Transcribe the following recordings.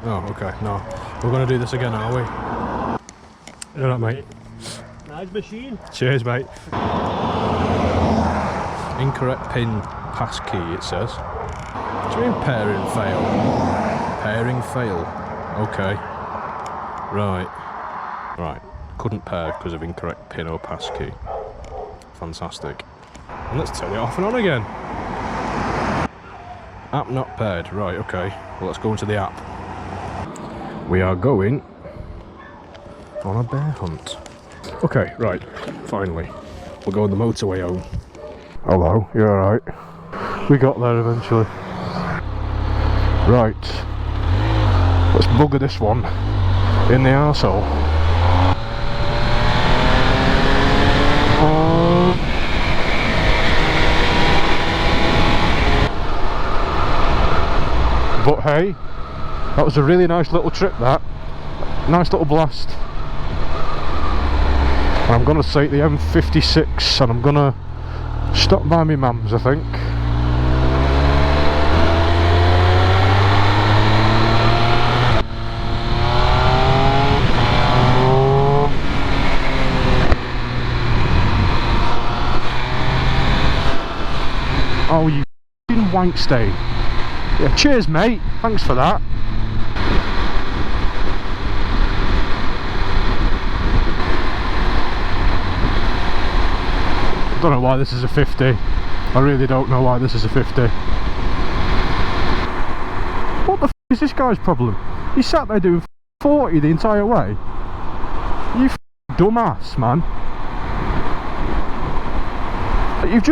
Oh, okay, no. We're going to do this again, are we? You're right, mate. Nice machine. Cheers, mate. Incorrect pin pass key, it says. What do you mean pairing fail? Pairing fail. Okay. Right. Right. Couldn't pair because of incorrect pin or pass key. Fantastic. And let's turn it off and on again. App not paired. Right, okay. Well, let's go into the app. We are going on a bear hunt. Okay, right. Finally. We'll go on the motorway home. Hello, you alright? We got there eventually. Right. Let's bugger this one in the arsehole. But hey, that was a really nice little trip, that. Nice little blast. And I'm going to take the M56 and I'm going to stop by my mum's, I think. Oh, you f***ing wank stain. Yeah, cheers mate, thanks for that. Don't know why this is a 50. I really don't know why this is a 50. What the f*** is this guy's problem? He sat there doing 40 the entire way. You dumbass, man. You've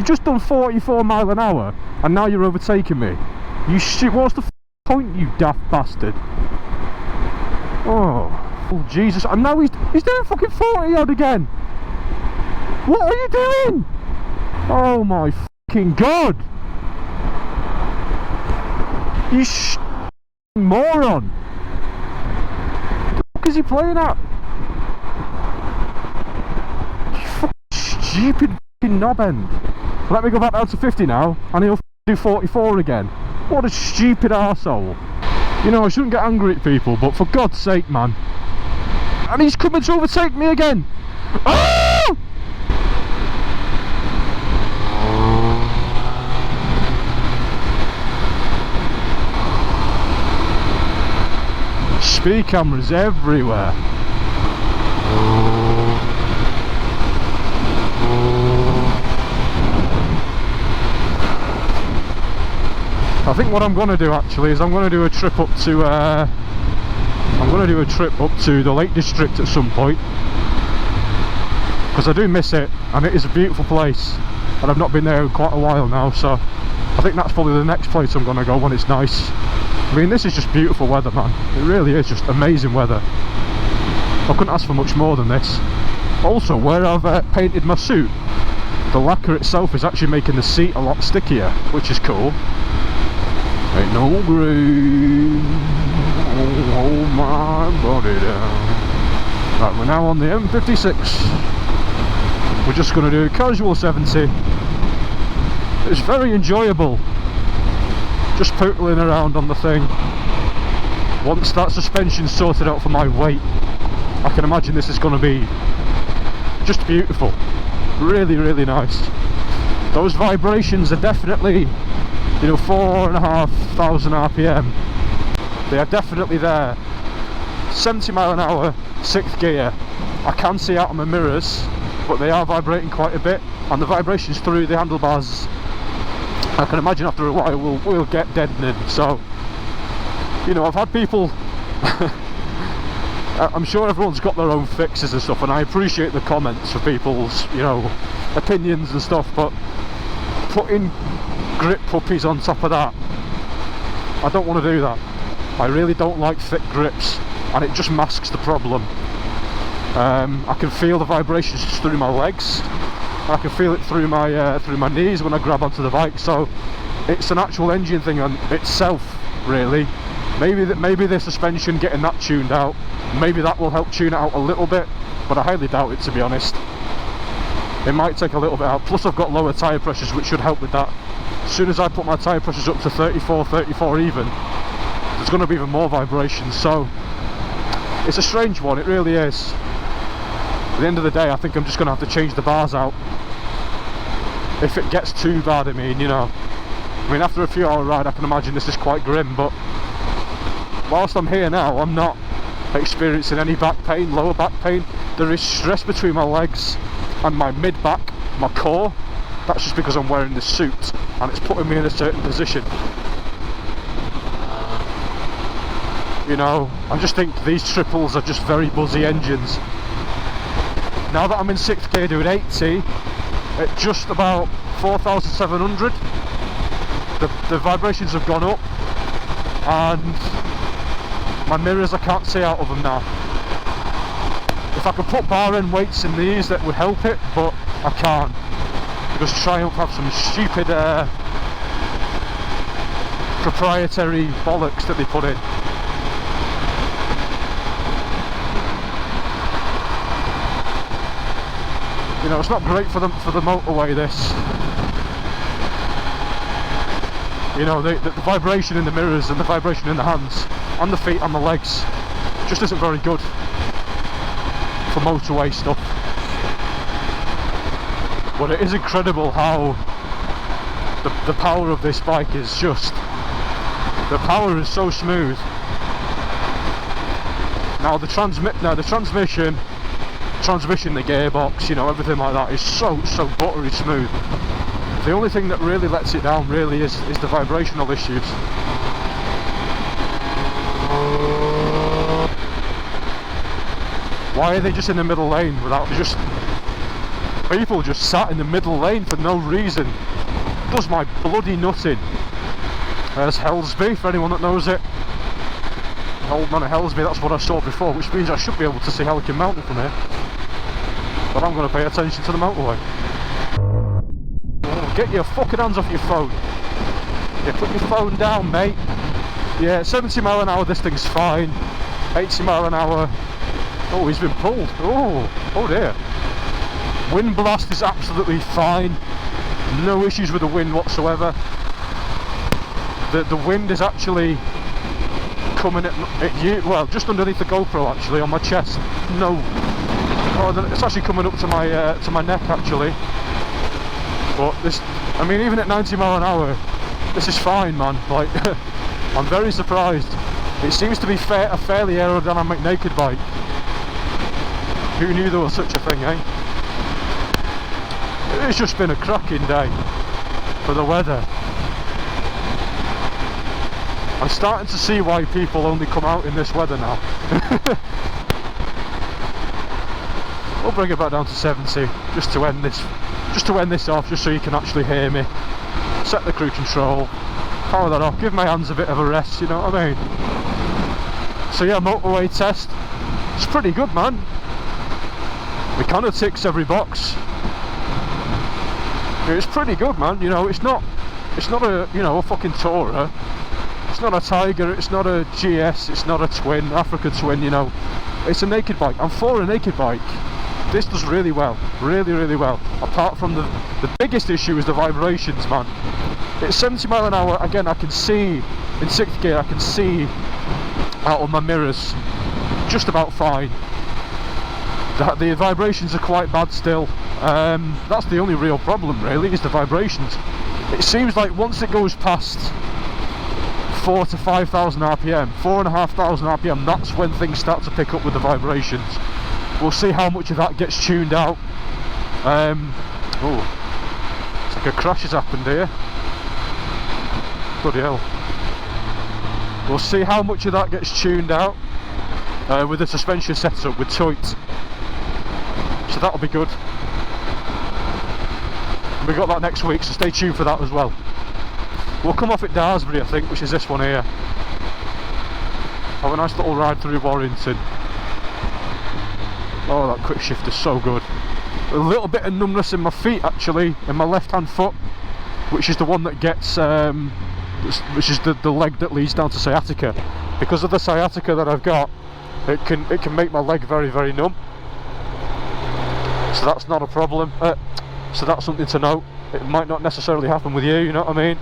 just done 44 miles an hour and now you're overtaking me. You shit, what's the point, you daft bastard? Oh Jesus, and now he's doing fucking 40 odd again. What are you doing? Oh my fucking god. You moron. What the fuck is he playing at? You fucking stupid fucking knobend. Let me go back down to 50 now and he'll do 44 again. What a stupid arsehole. You know, I shouldn't get angry at people, but for God's sake, man. And he's coming to overtake me again. Oh! Speed cameras everywhere. I think what I'm going to do actually is I'm going to do a trip up to the Lake District at some point, because I do miss it and it is a beautiful place and I've not been there in quite a while now, so I think that's probably the next place I'm going to go when it's nice. I mean, this is just beautiful weather, man. It really is just amazing weather. I couldn't ask for much more than this. Also, where I've painted my suit, the lacquer itself is actually making the seat a lot stickier, which is cool. Ain't no grave, hold my body down. Right, we're now on the M56. We're just going to do a casual 70. It's very enjoyable, just pootling around on the thing. Once that suspension's sorted out for my weight, I can imagine this is going to be just beautiful. Really, really nice. Those vibrations are definitely, you know, 4,500 RPM. They are definitely there. 70 mile an hour, 6th gear. I can see out of my mirrors, but they are vibrating quite a bit, and the vibrations through the handlebars, I can imagine after a while will get deadening. So, you know, I've had people I'm sure everyone's got their own fixes and stuff, and I appreciate the comments for people's, you know, opinions and stuff, but putting grip puppies on top of that, I don't want to do that. I really don't like thick grips, and it just masks the problem. I can feel the vibrations through my legs, I can feel it through my knees when I grab onto the bike, so it's an actual engine thing on itself, really. Maybe the suspension, getting that tuned out, maybe that will help tune it out a little bit, but I highly doubt it, to be honest. It might take a little bit out, plus I've got lower tyre pressures, which should help with that. As soon as I put my tyre pressures up to 34 even, there's going to be even more vibrations. So it's a strange one, it really is. At the end of the day, I think I'm just going to have to change the bars out. If it gets too bad, I mean, you know. I mean, after a few hour ride, I can imagine this is quite grim, but whilst I'm here now, I'm not experiencing any back pain, lower back pain. There is stress between my legs and my mid-back, my core. That's just because I'm wearing this suit and it's putting me in a certain position. You know, I just think these triples are just very buzzy engines. Now that I'm in 6th gear doing 80 at just about 4,700, the vibrations have gone up and my mirrors, I can't see out of them now. If I could put bar end weights in these, that would help it, but I can't, because Triumph have some stupid proprietary bollocks that they put in. You know, it's not great for the motorway, this. You know, the vibration in the mirrors and the vibration in the hands and the feet and the legs just isn't very good for motorway stuff. But it is incredible how the power of this bike is just, the power is so smooth. Now the transmission, the gearbox, you know, everything like that is so buttery smooth. The only thing that really lets it down really is the vibrational issues. Why are they just in the middle lane without just people just sat in the middle lane for no reason? Does my bloody nutting. There's Helsby, for anyone that knows it. Old man at Helsby, that's what I saw before, which means I should be able to see Helican Mountain from here. But I'm going to pay attention to the motorway. Oh, get your fucking hands off your phone. Yeah, put your phone down, mate. Yeah, 70 mile an hour, this thing's fine. 80 mile an hour. Oh, he's been pulled. Oh dear. Wind blast is absolutely fine. No issues with the wind whatsoever. The wind is actually coming at you, well, just underneath the GoPro actually, on my chest. No. Oh, it's actually coming up to my neck actually. But this, I mean, even at 90 mile an hour, this is fine, man. Like, I'm very surprised. It seems to be a fairly aerodynamic naked bike. Who knew there was such a thing, eh? It's just been a cracking day for the weather. I'm starting to see why people only come out in this weather now. We'll bring it back down to 70 just to end this off, just so you can actually hear me. Set the cruise control, power that off, give my hands a bit of a rest, you know what I mean? So yeah, motorway test. It's pretty good, man. It kind of ticks every box. It's pretty good, man. You know, it's not a, you know, a fucking Tourer. It's not a Tiger, it's not a GS, it's not a twin, Africa twin, you know. It's a naked bike. I'm for a naked bike. This does really well, really well. Apart from the biggest issue is the vibrations, man. It's 70 mile an hour, again, I can see, in 6th gear, I can see out of my mirrors, just about fine. The vibrations are quite bad still. That's the only real problem, really, is the vibrations. It seems like once it goes past 4 to 5,000 RPM, 4,500 RPM, that's when things start to pick up with the vibrations. We'll see how much of that gets tuned out. Oh, it's like a crash has happened here. Bloody hell. We'll see how much of that gets tuned out with the suspension setup with Toit. So that'll be good. We got that next week, so stay tuned for that as well. We'll come off at Daresbury, I think, which is this one here. Have a nice little ride through Warrington. Oh, that quick shift is so good. A little bit of numbness in my feet actually, in my left hand foot, which is the one that gets, which is the leg that leads down to sciatica. Because of the sciatica that I've got, it can make my leg very numb. So that's not a problem. So that's something to note. It might not necessarily happen with you, you know what I mean?